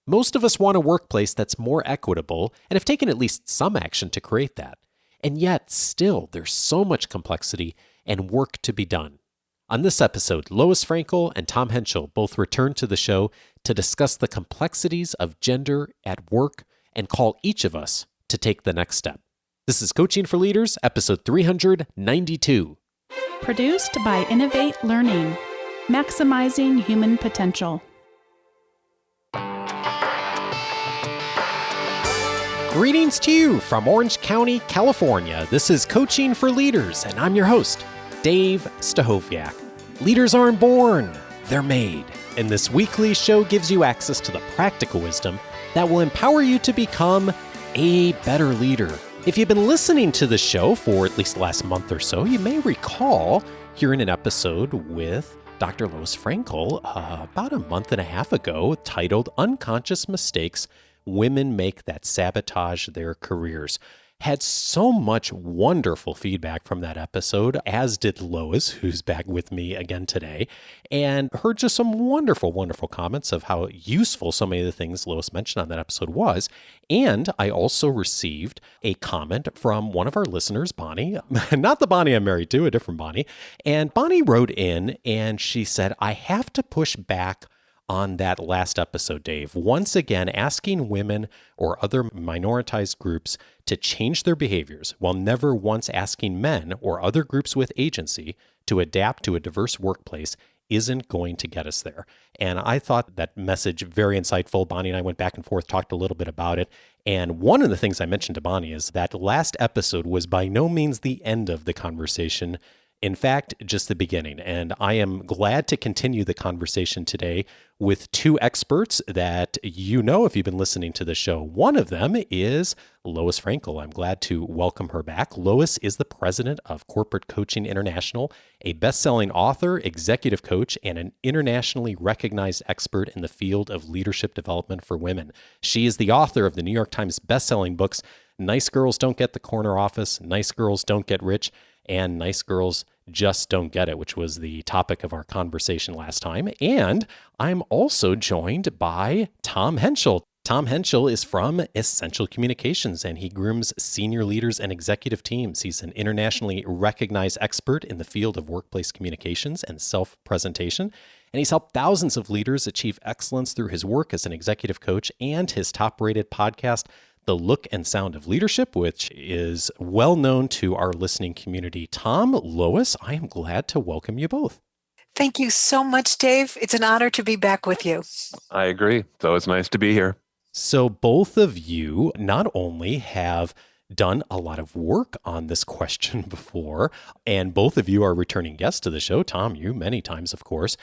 Most of us want a workplace that's more equitable and have taken at least some action to create that. And yet, still, there's so much complexity and work to be done. On this episode, Lois Frankel and Tom Henschel both return to the show to discuss the complexities of gender at work and call each of us to take the next step. This is Coaching for Leaders, episode 392. Produced by Innovate Learning, maximizing human potential. Greetings to you from Orange County, California. This is Coaching for Leaders, and I'm your host, Dave Stachowiak. Leaders aren't born, they're made. And this weekly show gives you access to the practical wisdom that will empower you to become a better leader. If you've been listening to the show for at least the last month or so, you may recall hearing an episode with Dr. Lois Frankel about a month and a half ago titled Unconscious Mistakes Women Make That Sabotage Their Careers. Had so much wonderful feedback from that episode, as did Lois, who's back with me again today, and heard just some wonderful, wonderful comments of how useful so many of the things Lois mentioned on that episode was. And I also received a comment from one of our listeners, Bonnie, not the Bonnie I'm married to, a different Bonnie. And Bonnie wrote in and she said, I have to push back on that last episode, Dave, once again asking women or other minoritized groups to change their behaviors while never once asking men or other groups with agency to adapt to a diverse workplace isn't going to get us there. And I thought that message very insightful. Bonnie and I went back and forth, talked a little bit about it. And one of the things I mentioned to Bonnie is that last episode was by no means the end of the conversation. In fact, just the beginning. And I am glad to continue the conversation today with two experts that you know if you've been listening to the show. One of them is Lois Frankel. I'm glad to welcome her back. Lois is the president of Corporate Coaching International, a best-selling author, executive coach, and an internationally recognized expert in the field of leadership development for women. She is the author of the New York Times best-selling books, Nice Girls Don't Get the Corner Office, Nice Girls Don't Get Rich, and Nice Girls Just Don't Get It, which was the topic of our conversation last time. And I'm also joined by Tom Henschel. Tom Henschel is from Essential Communications, and he grooms senior leaders and executive teams. He's an internationally recognized expert in the field of workplace communications and self-presentation, and he's helped thousands of leaders achieve excellence through his work as an executive coach and his top-rated podcast, The Look and Sound of Leadership, which is well known to our listening community. Tom, Lois, I am glad to welcome you both. Thank you so much, Dave. It's an honor to be back with you. I agree. It's always nice to be here. So both of you not only have done a lot of work on this question before, and both of you are returning guests to the show. Tom, you many times, of course,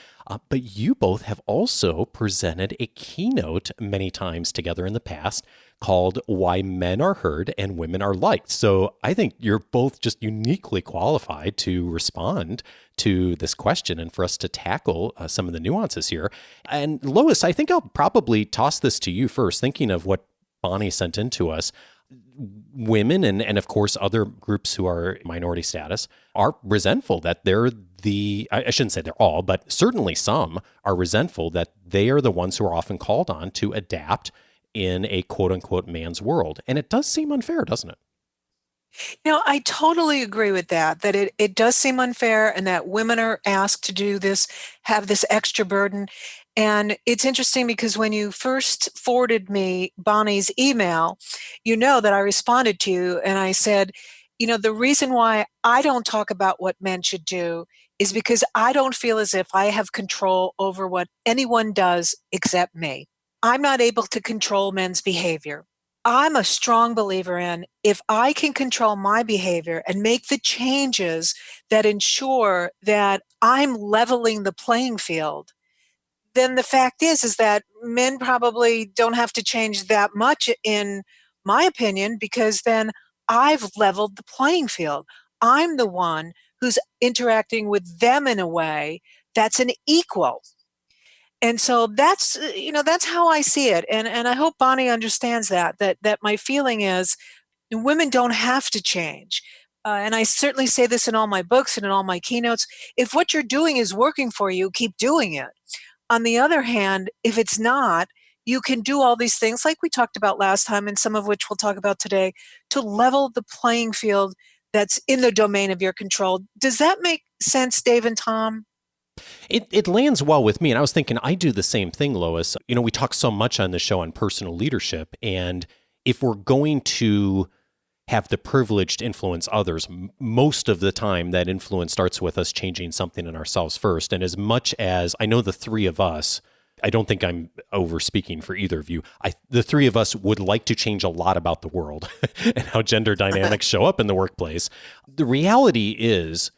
but you both have also presented a keynote many times together in the past called Why Men Are Heard and Women Are Liked. So I think you're both just uniquely qualified to respond to this question and for us to tackle some of the nuances here. And Lois, I think I'll probably toss this to you first, thinking of what Bonnie sent in to us. Women and of course other groups who are minority status are resentful that they're I shouldn't say they're all, but certainly some are resentful that they are the ones who are often called on to adapt in a quote unquote man's world. And it does seem unfair, doesn't it? You know, I totally agree with that it does seem unfair and that women are asked to do this, have this extra burden. And it's interesting because when you first forwarded me Bonnie's email, you know that I responded to you and I said, you know, the reason why I don't talk about what men should do is because I don't feel as if I have control over what anyone does except me. I'm not able to control men's behavior. I'm a strong believer in if I can control my behavior and make the changes that ensure that I'm leveling the playing field, then the fact is that men probably don't have to change that much, in my opinion, because then I've leveled the playing field. I'm the one who's interacting with them in a way that's an equal. And so that's how I see it. And I hope Bonnie understands that my feeling is women don't have to change. And I certainly say this in all my books and in all my keynotes. If what you're doing is working for you, keep doing it. On the other hand, if it's not, you can do all these things like we talked about last time and some of which we'll talk about today to level the playing field that's in the domain of your control. Does that make sense, Dave and Tom? It lands well with me. And I was thinking, I do the same thing, Lois. We talk so much on the show on personal leadership. And if we're going to have the privilege to influence others, most of the time that influence starts with us changing something in ourselves first. And as much as I know the three of us, I don't think I'm over speaking for either of you. The three of us would like to change a lot about the world and how gender dynamics show up in the workplace. The reality is,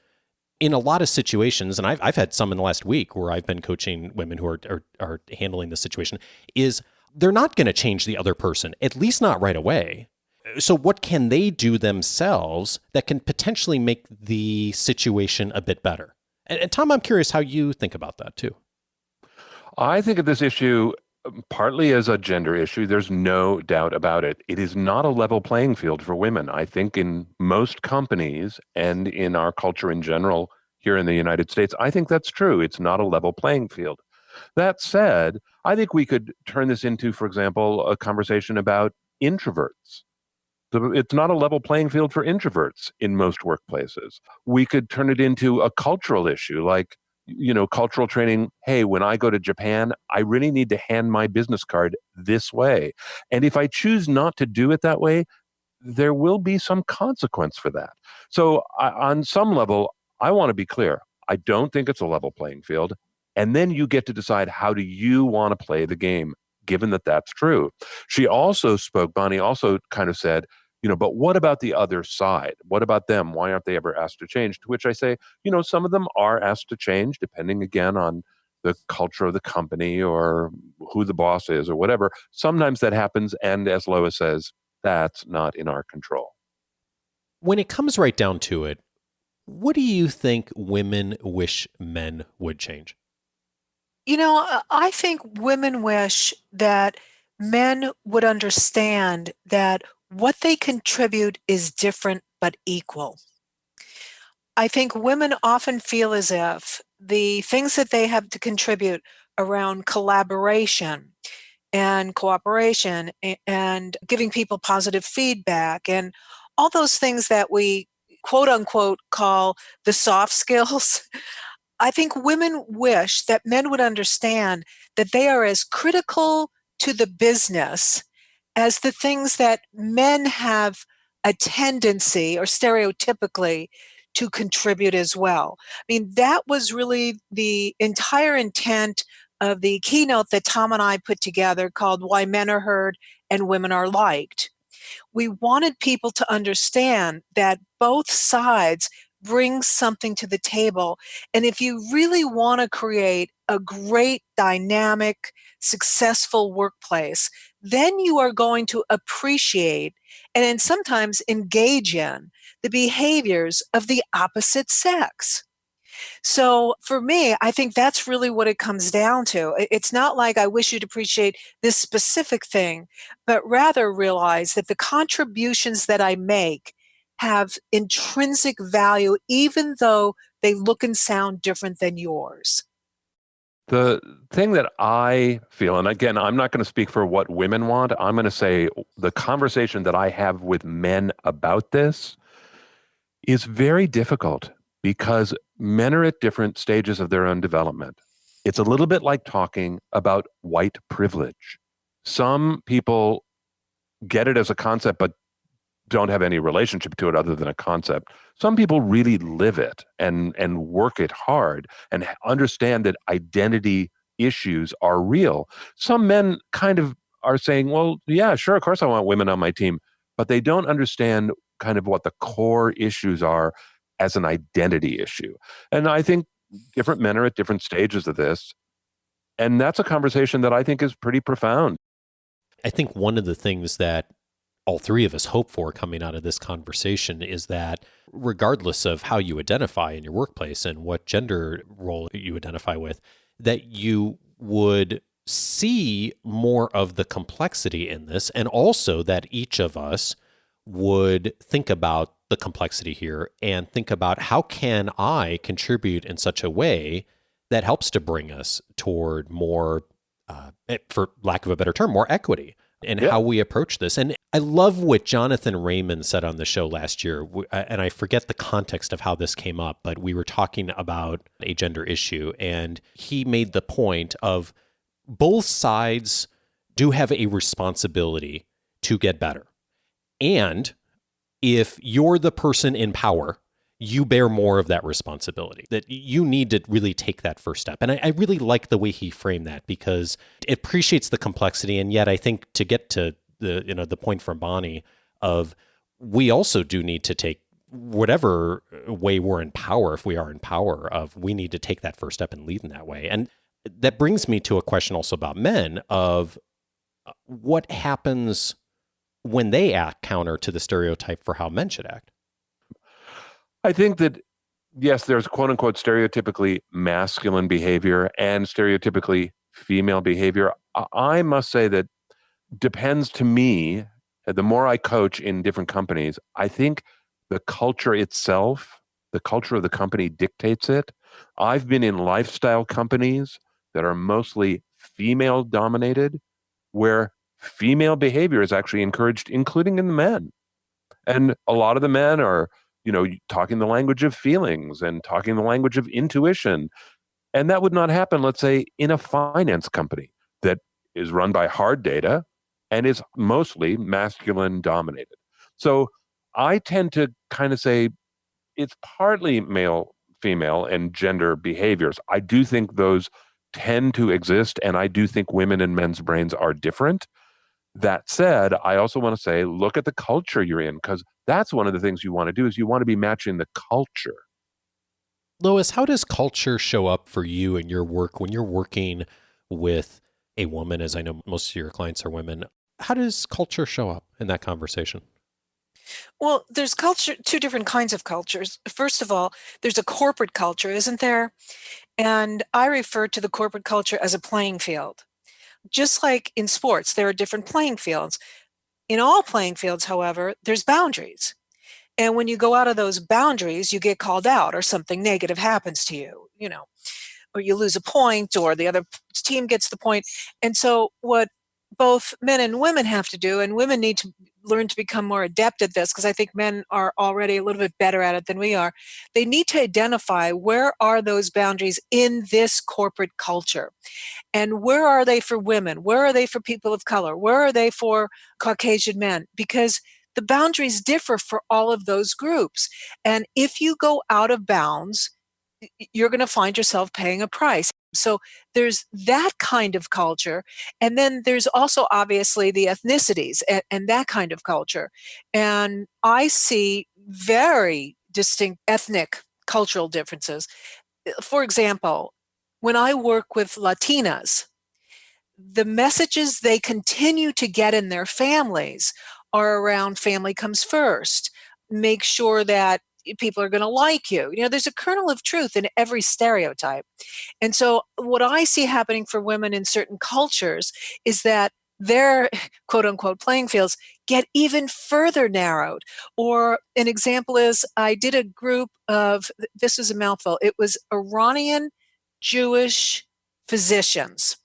in a lot of situations, and I've had some in the last week where I've been coaching women who are handling this situation, is they're not going to change the other person, at least not right away. So what can they do themselves that can potentially make the situation a bit better? And Tom, I'm curious how you think about that too. I think of this issue partly as a gender issue. There's no doubt about it. It is not a level playing field for women. I think in most companies and in our culture in general here in the United States, I think that's true. It's not a level playing field. That said, I think we could turn this into, for example, a conversation about introverts. It's not a level playing field for introverts in most workplaces. We could turn it into a cultural issue like, cultural training. Hey, when I go to Japan, I really need to hand my business card this way. And if I choose not to do it that way, there will be some consequence for that. So on some level, I want to be clear. I don't think it's a level playing field. And then you get to decide, how do you want to play the game, given that that's true. Bonnie also kind of said, but what about the other side? What about them? Why aren't they ever asked to change? To which I say, some of them are asked to change, depending again on the culture of the company or who the boss is or whatever. Sometimes that happens. And as Lois says, that's not in our control. When it comes right down to it, what do you think women wish men would change? I think women wish that men would understand that what they contribute is different but equal. I think women often feel as if the things that they have to contribute around collaboration and cooperation and giving people positive feedback and all those things that we quote unquote call the soft skills. I think women wish that men would understand that they are as critical to the business as the things that men have a tendency or stereotypically to contribute as well. I mean, that was really the entire intent of the keynote that Tom and I put together called Why Men Are Heard and Women Are Liked. We wanted people to understand that both sides bring something to the table. And if you really want to create a great, dynamic, successful workplace, then you are going to appreciate and then sometimes engage in the behaviors of the opposite sex. So for me, I think that's really what it comes down to. It's not like I wish you'd appreciate this specific thing, but rather realize that the contributions that I make have intrinsic value, even though they look and sound different than yours. The thing that I feel, and again, I'm not going to speak for what women want. I'm going to say the conversation that I have with men about this is very difficult because men are at different stages of their own development. It's a little bit like talking about white privilege. Some people get it as a concept, but don't have any relationship to it other than a concept. Some people really live it and work it hard and understand that identity issues are real. Some men kind of are saying, well, yeah, sure, of course I want women on my team, but they don't understand kind of what the core issues are as an identity issue. And I think different men are at different stages of this. And that's a conversation that I think is pretty profound. I think one of the things that all three of us hope for coming out of this conversation is that regardless of how you identify in your workplace and what gender role you identify with, that you would see more of the complexity in this, and also that each of us would think about the complexity here and think about how can I contribute in such a way that helps to bring us toward more for lack of a better term, more equity in Yeah. how we approach this. And I love what Jonathan Raymond said on the show last year. And I forget the context of how this came up, but we were talking about a gender issue. And he made the point of both sides do have a responsibility to get better. And if you're the person in power, you bear more of that responsibility, that you need to really take that first step. And I really like the way he framed that because it appreciates the complexity. And yet I think to get to the point from Bonnie of we also do need to take whatever way we're in power, if we are in power, of we need to take that first step and lead in that way. And that brings me to a question also about men of what happens when they act counter to the stereotype for how men should act. I think that, yes, there's quote unquote stereotypically masculine behavior and stereotypically female behavior. I must say that depends to me, the more I coach in different companies, I think the culture itself, the culture of the company dictates it. I've been in lifestyle companies that are mostly female dominated, where female behavior is actually encouraged, including in the men. And a lot of the men are, talking the language of feelings and talking the language of intuition. And that would not happen, let's say, in a finance company that is run by hard data and is mostly masculine dominated. So I tend to kind of say it's partly male, female, and gender behaviors. I do think those tend to exist, and I do think women and men's brains are different. That said, I also want to say, look at the culture you're in, because that's one of the things you want to do is you want to be matching the culture. Lois, how does culture show up for you in your work when you're working with a woman, as I know most of your clients are women? How does culture show up in that conversation? Well, there's two different kinds of cultures. First of all, there's a corporate culture, isn't there? And I refer to the corporate culture as a playing field. Just like in sports, there are different playing fields. In all playing fields, however, there's boundaries. And when you go out of those boundaries, you get called out or something negative happens to you, or you lose a point or the other team gets the point. And so what both men and women have to do, and women need to learn to become more adept at this, because I think men are already a little bit better at it than we are. They need to identify where are those boundaries in this corporate culture. And where are they for women? Where are they for people of color? Where are they for Caucasian men? Because the boundaries differ for all of those groups. And if you go out of bounds, you're going to find yourself paying a price. So there's that kind of culture. And then there's also obviously the ethnicities and that kind of culture. And I see very distinct ethnic cultural differences. For example, when I work with Latinas, the messages they continue to get in their families are around family comes first. Make sure that people are going to like you. There's a kernel of truth in every stereotype. And so what I see happening for women in certain cultures is that their quote unquote playing fields get even further narrowed. Or an example is I did a group of, this is a mouthful, it was Iranian Jewish physicians.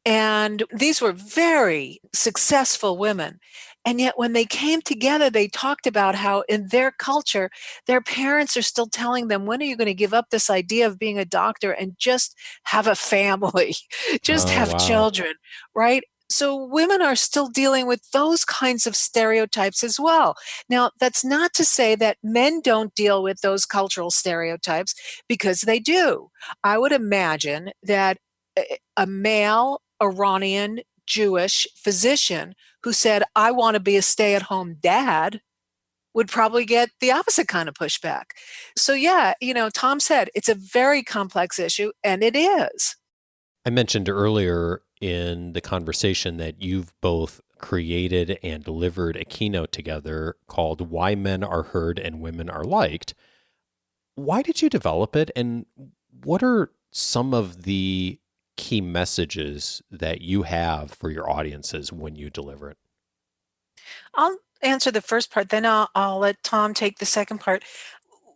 And these were very successful women. And yet when they came together, they talked about how in their culture, their parents are still telling them, when are you going to give up this idea of being a doctor and just have a family, just have children, right? So women are still dealing with those kinds of stereotypes as well. Now, that's not to say that men don't deal with those cultural stereotypes, because they do. I would imagine that a male Iranian Jewish physician who said, I want to be a stay-at-home dad, would probably get the opposite kind of pushback. So yeah, Tom said it's a very complex issue, and it is. I mentioned earlier in the conversation that you've both created and delivered a keynote together called Why Men Are Heard and Women Are Liked. Why did you develop it, and what are some of the key messages that you have for your audiences when you deliver it? I'll answer the first part, then I'll let Tom take the second part.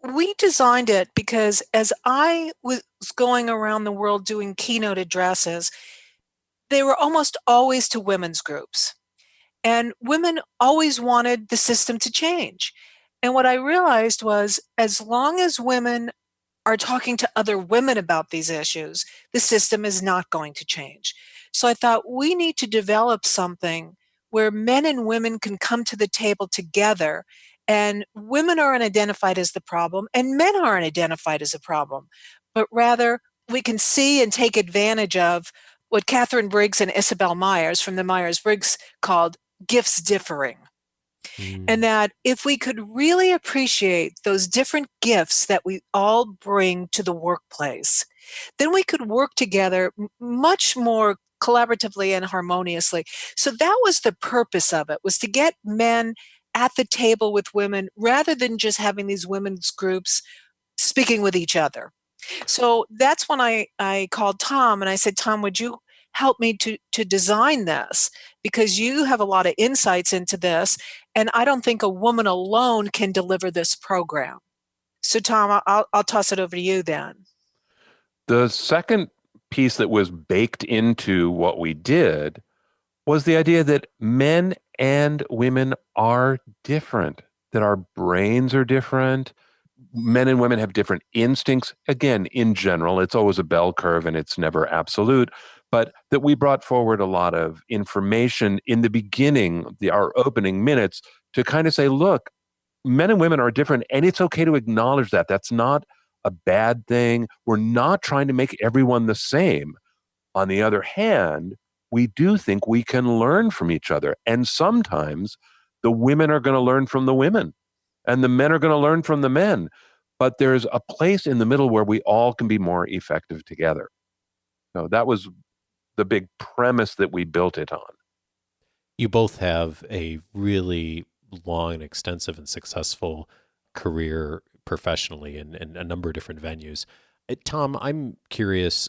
We designed it because as I was going around the world doing keynote addresses, they were almost always to women's groups. And women always wanted the system to change. And what I realized was as long as women are talking to other women about these issues, the system is not going to change. So I thought we need to develop something where men and women can come to the table together, and women aren't identified as the problem and men aren't identified as a problem, but rather we can see and take advantage of what Catherine Briggs and Isabel Myers from the Myers-Briggs called gifts differing. And that if we could really appreciate those different gifts that we all bring to the workplace, then we could work together much more collaboratively and harmoniously. So that was the purpose of it, was to get men at the table with women rather than just having these women's groups speaking with each other. So that's when I called Tom and I said, Tom, would you help me to design this? Because you have a lot of insights into this, and I don't think a woman alone can deliver this program. So Tom, I'll toss it over to you then. The second piece that was baked into what we did was the idea that men and women are different, that our brains are different. Men and women have different instincts. Again, in general, it's always a bell curve and it's never absolute, but that we brought forward a lot of information in the beginning, our opening minutes, to kind of say, look, men and women are different and it's okay to acknowledge that. That's not a bad thing. We're not trying to make everyone the same. On the other hand, we do think we can learn from each other. And sometimes the women are going to learn from the women and the men are going to learn from the men. But there's a place in the middle where we all can be more effective together. So that was the big premise that we built it on. You both have a really long and extensive and successful career professionally in a number of different venues. Tom, I'm curious,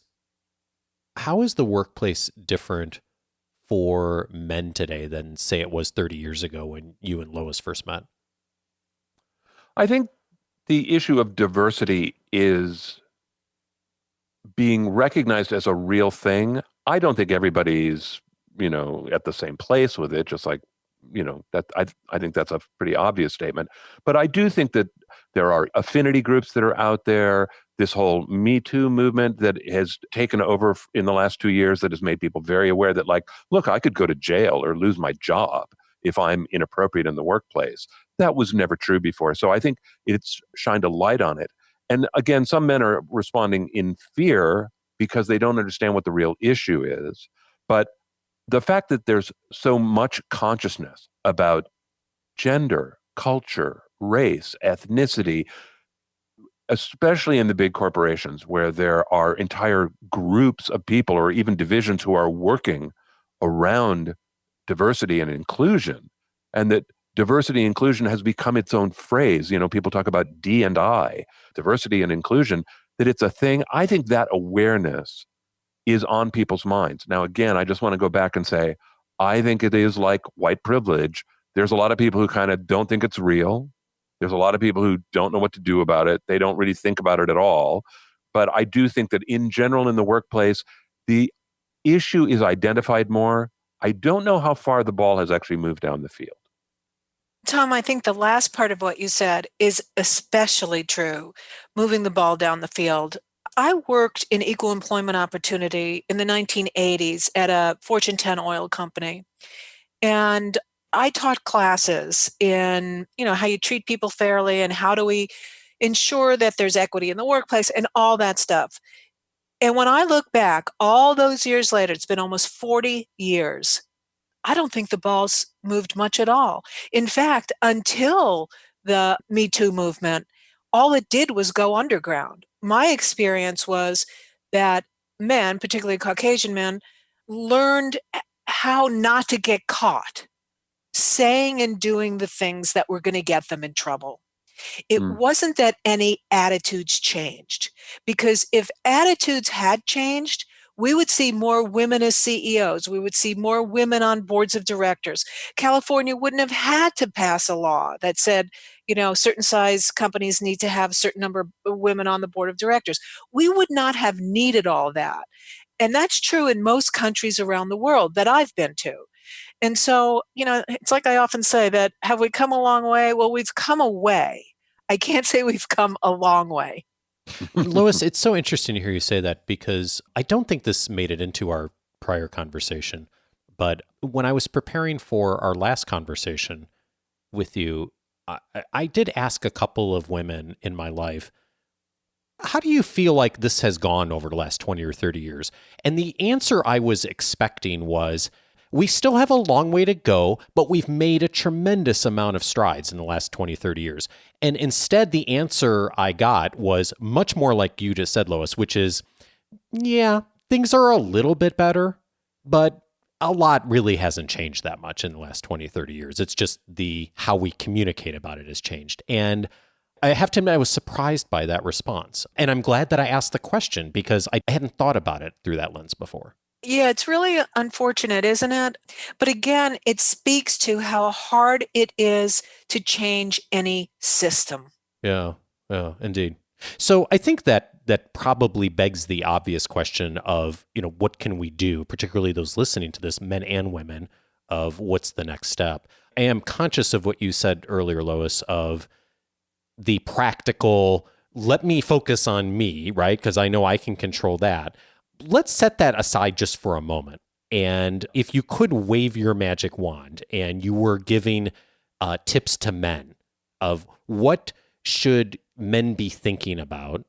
how is the workplace different for men today than, say, it was 30 years ago when you and Lois first met? I think the issue of diversity is being recognized as a real thing. I don't think everybody's, at the same place with it, just like, that I think that's a pretty obvious statement. But I do think that there are affinity groups that are out there, this whole Me Too movement that has taken over in the last 2 years that has made people very aware that, like, look, I could go to jail or lose my job if I'm inappropriate in the workplace. That was never true before. So I think it's shined a light on it. And again, some men are responding in fear because they don't understand what the real issue is. But the fact that there's so much consciousness about gender, culture, race, ethnicity, especially in the big corporations where there are entire groups of people or even divisions who are working around diversity and inclusion, and that diversity and inclusion has become its own phrase. People talk about D&I, diversity and inclusion, that it's a thing. I think that awareness is on people's minds. Now, again, I just want to go back and say, I think it is like white privilege. There's a lot of people who kind of don't think it's real. There's a lot of people who don't know what to do about it. They don't really think about it at all. But I do think that in general in the workplace, the issue is identified more. I don't know how far the ball has actually moved down the field. Tom, I think the last part of what you said is especially true, moving the ball down the field. I worked in equal employment opportunity in the 1980s at a Fortune 10 oil company. And I taught classes in, how you treat people fairly and how do we ensure that there's equity in the workplace and all that stuff. And when I look back all those years later, it's been almost 40 years, I don't think the ball's moved much at all. In fact, until the Me Too movement, all it did was go underground. My experience was that men, particularly Caucasian men, learned how not to get caught saying and doing the things that were going to get them in trouble. It wasn't that any attitudes changed, because if attitudes had changed, we would see more women as CEOs. We would see more women on boards of directors. California wouldn't have had to pass a law that said, certain size companies need to have a certain number of women on the board of directors. We would not have needed all that. And that's true in most countries around the world that I've been to. And so, it's like I often say that, have we come a long way? Well, we've come a way. I can't say we've come a long way. Lois, it's so interesting to hear you say that because I don't think this made it into our prior conversation. But when I was preparing for our last conversation with you, I did ask a couple of women in my life, how do you feel like this has gone over the last 20 or 30 years? And the answer I was expecting was, we still have a long way to go, but we've made a tremendous amount of strides in the last 20, 30 years. And instead, the answer I got was much more like you just said, Lois, which is, yeah, things are a little bit better, but a lot really hasn't changed that much in the last 20, 30 years. It's just how we communicate about it has changed. And I have to admit, I was surprised by that response. And I'm glad that I asked the question because I hadn't thought about it through that lens before. Yeah, it's really unfortunate, isn't it? But again, it speaks to how hard it is to change any system. Yeah, indeed. So I think that probably begs the obvious question of, what can we do, particularly those listening to this, men and women, of what's the next step. I am conscious of what you said earlier, Lois, of the practical, let me focus on me, right? Because I know I can control that. Let's set that aside just for a moment. And if you could wave your magic wand and you were giving tips to men of what should men be thinking about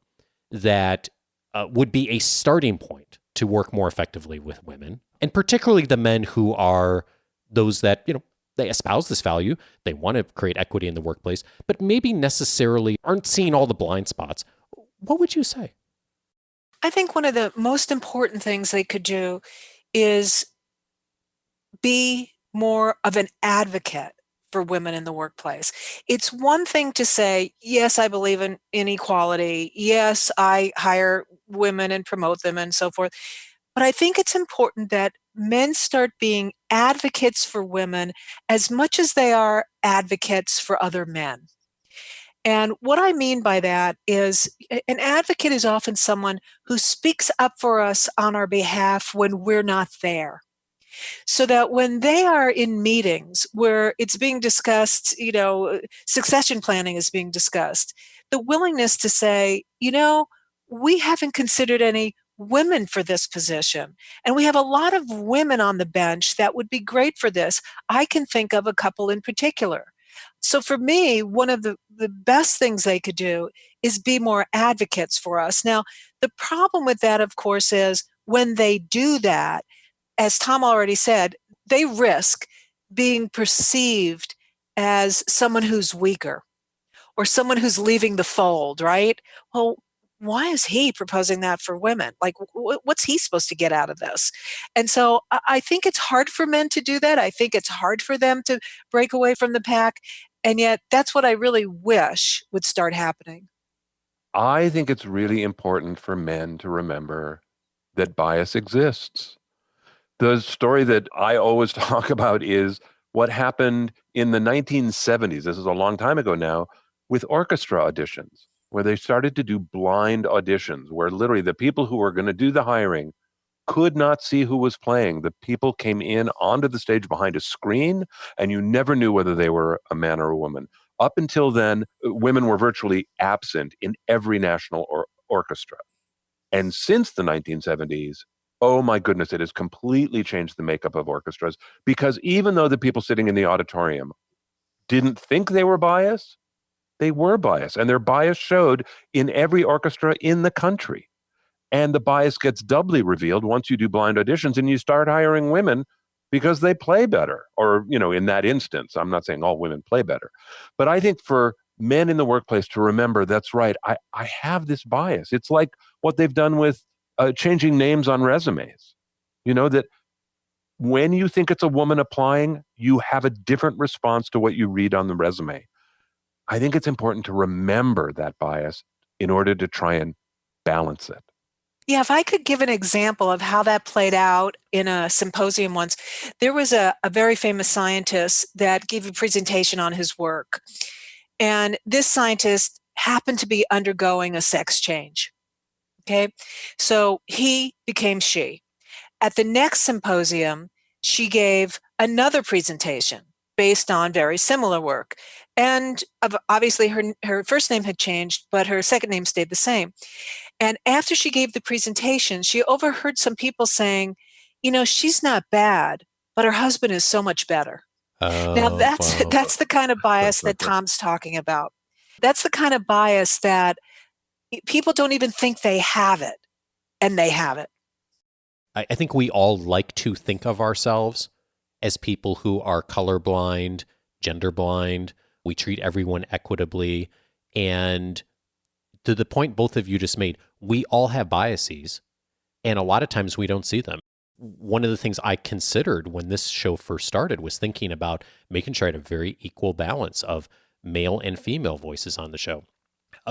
that would be a starting point to work more effectively with women, and particularly the men who are those that, they espouse this value, they want to create equity in the workplace, but maybe necessarily aren't seeing all the blind spots, what would you say? I think one of the most important things they could do is be more of an advocate for women in the workplace. It's one thing to say, yes, I believe in equality. Yes, I hire women and promote them and so forth. But I think it's important that men start being advocates for women as much as they are advocates for other men. And what I mean by that is an advocate is often someone who speaks up for us on our behalf when we're not there. So that when they are in meetings where it's being discussed, succession planning is being discussed, the willingness to say, we haven't considered any women for this position. And we have a lot of women on the bench that would be great for this. I can think of a couple in particular. So for me, one of the best things they could do is be more advocates for us. Now, the problem with that, of course, is when they do that, as Tom already said, they risk being perceived as someone who's weaker or someone who's leaving the fold, right? Well, why is he proposing that for women? Like, what's he supposed to get out of this? And so I think it's hard for men to do that. I think it's hard for them to break away from the pack. And yet that's what I really wish would start happening. I think it's really important for men to remember that bias exists. The story that I always talk about is what happened in the 1970s. This is a long time ago now, with orchestra auditions, where they started to do blind auditions, where literally the people who were going to do the hiring could not see who was playing. The people came in onto the stage behind a screen, and you never knew whether they were a man or a woman. Up until then, women were virtually absent in every national orchestra. And since the 1970s, oh my goodness, it has completely changed the makeup of orchestras, because even though the people sitting in the auditorium didn't think they were biased, they were biased. And their bias showed in every orchestra in the country. And the bias gets doubly revealed once you do blind auditions and you start hiring women because they play better. Or, in that instance, I'm not saying all women play better. But I think for men in the workplace to remember, that's right, I have this bias. It's like what they've done with changing names on resumes. That when you think it's a woman applying, you have a different response to what you read on the resume. I think it's important to remember that bias in order to try and balance it. Yeah, if I could give an example of how that played out in a symposium once, there was a very famous scientist that gave a presentation on his work. And this scientist happened to be undergoing a sex change. Okay. So he became she. At the next symposium, she gave another presentation based on very similar work. And obviously her first name had changed, but her second name stayed the same. And after she gave the presentation, she overheard some people saying, she's not bad, but her husband is so much better. Now Oh, wow. that's the kind of bias that Tom's talking about. That's the kind of bias that people don't even think they have it, and they have it. I think we all like to think of ourselves as people who are colorblind, gender blind. We treat everyone equitably. And to the point both of you just made, we all have biases, and a lot of times we don't see them. One of the things I considered when this show first started was thinking about making sure I had a very equal balance of male and female voices on the show.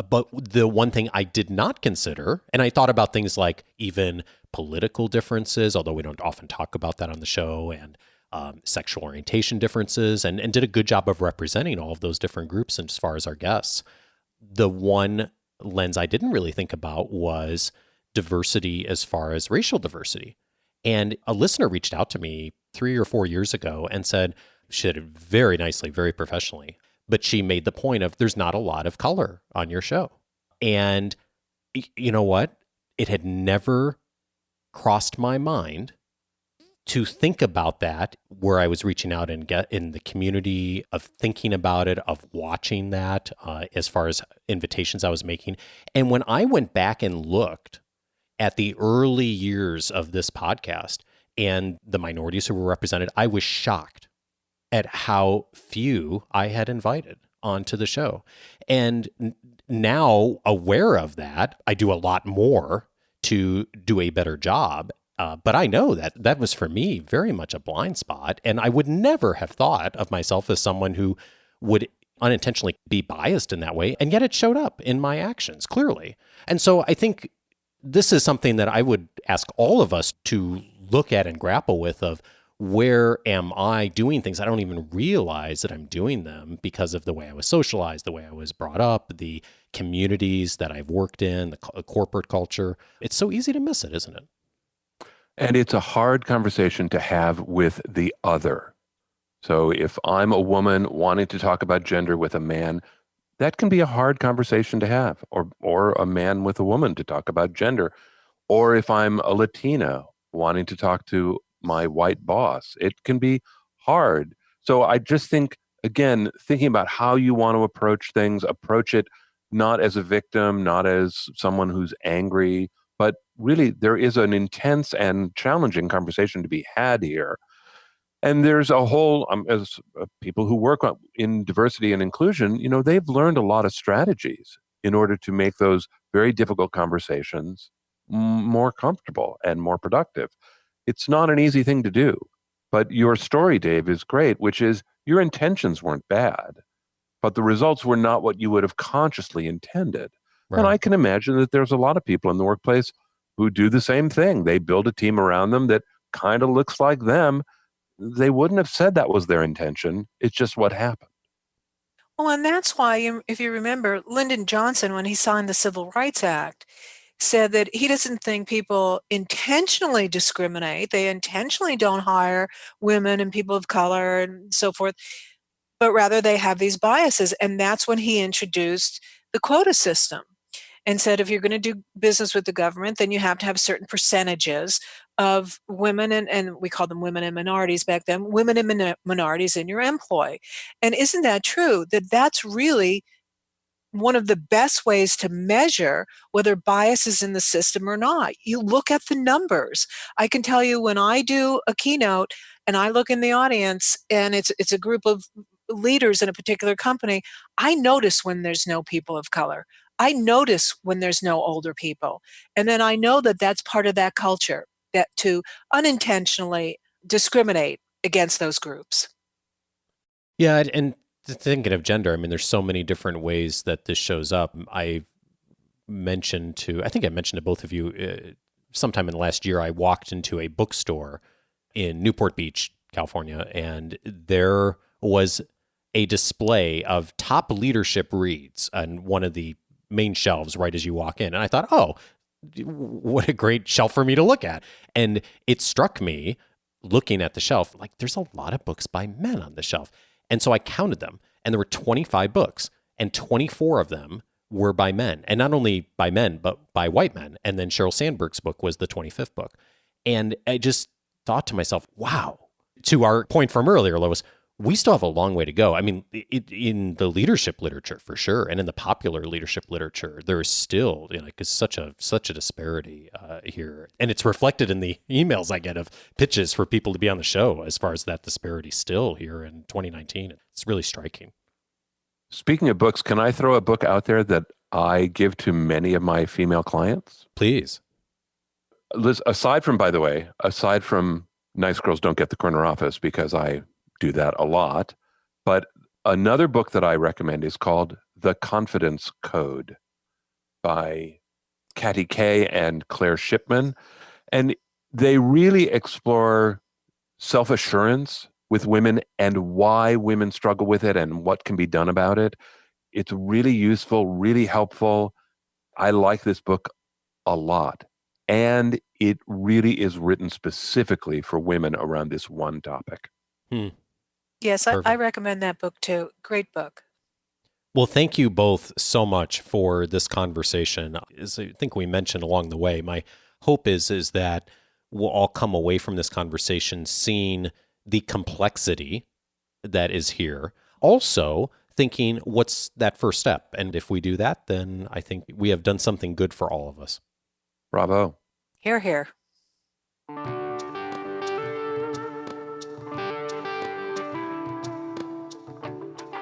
But the one thing I did not consider, and I thought about things like even political differences, although we don't often talk about that on the show, and sexual orientation differences, and did a good job of representing all of those different groups as far as our guests. The one lens I didn't really think about was diversity as far as racial diversity. And a listener reached out to me 3 or 4 years ago and said, she did it very nicely, very professionally, but she made the point of there's not a lot of color on your show. And you know what? It had never crossed my mind to think about that, where I was reaching out and get in the community of thinking about it, of watching that as far as invitations I was making. And when I went back and looked at the early years of this podcast and the minorities who were represented, I was shocked at how few I had invited onto the show. And now, aware of that, I do a lot more to do a better job. But I know that was for me very much a blind spot. And I would never have thought of myself as someone who would unintentionally be biased in that way. And yet it showed up in my actions, clearly. And so I think this is something that I would ask all of us to look at and grapple with, of where am I doing things I don't even realize that I'm doing them because of the way I was socialized, the way I was brought up, the communities that I've worked in, the corporate culture. It's so easy to miss it, isn't it? And it's a hard conversation to have with the other. So if I'm a woman wanting to talk about gender with a man, that can be a hard conversation to have, or a man with a woman to talk about gender. Or if I'm a Latina wanting to talk to my white boss, it can be hard. So I just think, again, thinking about how you want to approach things, approach it not as a victim, not as someone who's angry, but really there is an intense and challenging conversation to be had here. And there's a whole, as people who work in diversity and inclusion, they've learned a lot of strategies in order to make those very difficult conversations more comfortable and more productive. It's not an easy thing to do. But your story, Dave, is great, which is your intentions weren't bad, but the results were not what you would have consciously intended. Right. And I can imagine that there's a lot of people in the workplace who do the same thing. They build a team around them that kind of looks like them. They wouldn't have said that was their intention. It's just what happened. Well, and that's why, if you remember, Lyndon Johnson, when he signed the Civil Rights Act, said that he doesn't think people intentionally discriminate. They intentionally don't hire women and people of color and so forth, but rather they have these biases. And that's when he introduced the quota system and said, if you're going to do business with the government, then you have to have certain percentages of women, and we called them women and minorities back then, women and minorities in your employ. And isn't that true? That's really one of the best ways to measure whether bias is in the system or not. You look at the numbers. I can tell you, when I do a keynote and I look in the audience and it's a group of leaders in a particular company, I notice when there's no people of color. I notice when there's no older people. And then I know that that's part of that culture, that to unintentionally discriminate against those groups. Yeah, and thinking of gender, I mean, there's so many different ways that this shows up. I think I mentioned to both of you, sometime in the last year, I walked into a bookstore in Newport Beach, California, and there was a display of top leadership reads on one of the main shelves right as you walk in. And I thought, oh, what a great shelf for me to look at. And it struck me looking at the shelf, like there's a lot of books by men on the shelf. And so I counted them, and there were 25 books, and 24 of them were by men. And not only by men, but by white men. And then Sheryl Sandberg's book was the 25th book. And I just thought to myself, wow, to our point from earlier, Lois, we still have a long way to go. I mean, in the leadership literature, for sure, and in the popular leadership literature, there is still such a disparity here, and it's reflected in the emails I get of pitches for people to be on the show. As far as that disparity, still here in 2019, it's really striking. Speaking of books, can I throw a book out there that I give to many of my female clients? Please. Liz, aside from Nice Girls Don't Get the Corner Office, because I do that a lot. But another book that I recommend is called The Confidence Code by Katty Kay and Claire Shipman. And they really explore self-assurance with women and why women struggle with it and what can be done about it. It's really useful, really helpful. I like this book a lot. And it really is written specifically for women around this one topic. Yes, I recommend that book too. Great book. Well, thank you both so much for this conversation. As I think we mentioned along the way, my hope is that we'll all come away from this conversation seeing the complexity that is here. Also, thinking, what's that first step? And if we do that, then I think we have done something good for all of us. Bravo. Hear, hear.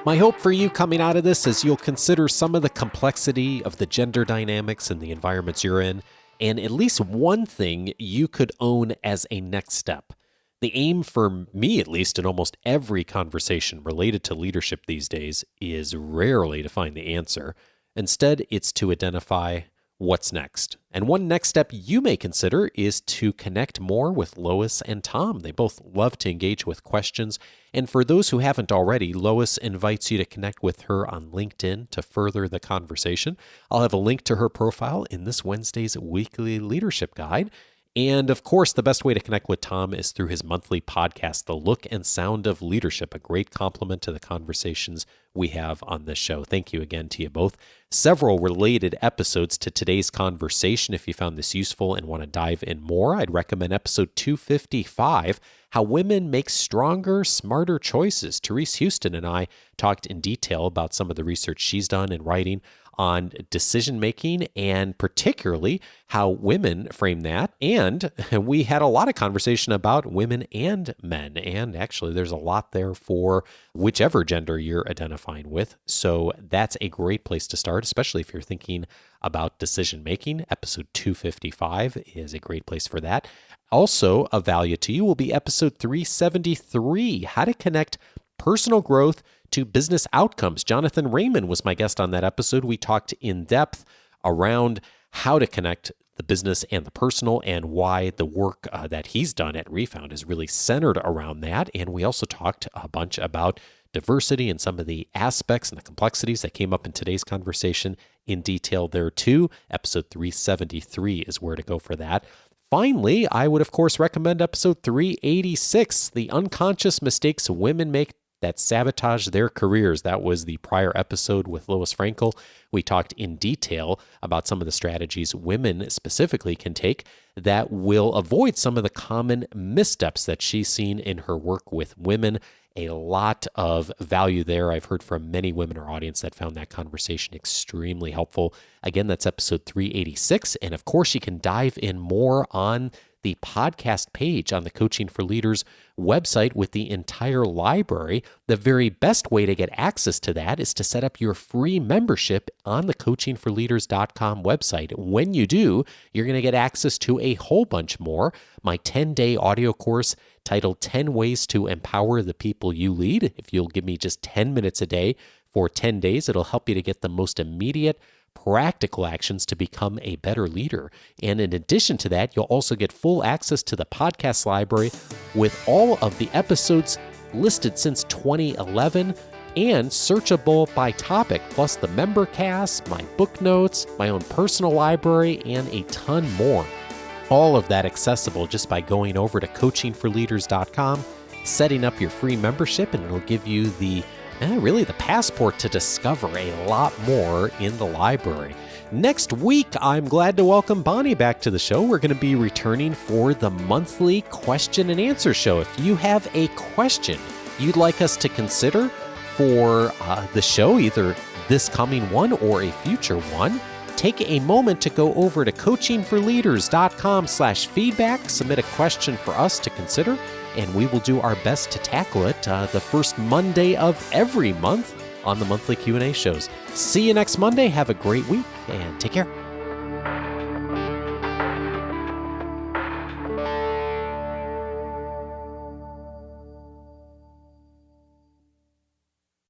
My hope for you coming out of this is you'll consider some of the complexity of the gender dynamics and the environments you're in, and at least one thing you could own as a next step. The aim for me, at least, in almost every conversation related to leadership these days is rarely to find the answer. Instead, it's to identify what's next. And one next step you may consider is to connect more with Lois and Tom. They both love to engage with questions. And for those who haven't already, Lois invites you to connect with her on LinkedIn to further the conversation. I'll have a link to her profile in this Wednesday's weekly leadership guide. And of course, the best way to connect with Tom is through his monthly podcast, The Look and Sound of Leadership, a great complement to the conversations we have on this show. Thank you again to you both. Several related episodes to today's conversation. If you found this useful and want to dive in more, I'd recommend episode 255, How Women Make Stronger, Smarter Choices. Therese Houston and I talked in detail about some of the research she's done in writing on decision-making and particularly how women frame that. And we had a lot of conversation about women and men. And actually, there's a lot there for whichever gender you're identifying with. So that's a great place to start, especially if you're thinking about decision-making. Episode 255 is a great place for that. Also of value to you will be episode 373, How to Connect Personal Growth to Business Outcomes. Jonathan Raymond was my guest on that episode. We talked in depth around how to connect the business and the personal and why the work that he's done at Refound is really centered around that. And we also talked a bunch about diversity and some of the aspects and the complexities that came up in today's conversation in detail there too. Episode 373 is where to go for that. Finally, I would, of course, recommend episode 386, The Unconscious Mistakes Women Make That Sabotage Their Careers. That was the prior episode with Lois Frankel. We talked in detail about some of the strategies women specifically can take that will avoid some of the common missteps that she's seen in her work with women. A lot of value there. I've heard from many women in our audience that found that conversation extremely helpful. Again, that's episode 386. And of course, you can dive in more on the podcast page on the Coaching for Leaders website with the entire library. The very best way to get access to that is to set up your free membership on the coachingforleaders.com website. When you do, you're going to get access to a whole bunch more. My 10-day audio course titled 10 Ways to Empower the People You Lead. If you'll give me just 10 minutes a day for 10 days, it'll help you to get the most immediate practical actions to become a better leader. And in addition to that, you'll also get full access to the podcast library with all of the episodes listed since 2011 and searchable by topic, plus the member cast, my book notes, my own personal library, and a ton more. All of that accessible just by going over to coachingforleaders.com, setting up your free membership, and it'll give you the passport to discover a lot more in the library. Next week, I'm glad to welcome Bonnie back to the show. We're going to be returning for the monthly question and answer show. If you have a question you'd like us to consider for the show, either this coming one or a future one, take a moment to go over to coachingforleaders.com/feedback, submit a question for us to consider, and we will do our best to tackle it the first Monday of every month on the monthly Q&A shows. See you next Monday. Have a great week and take care.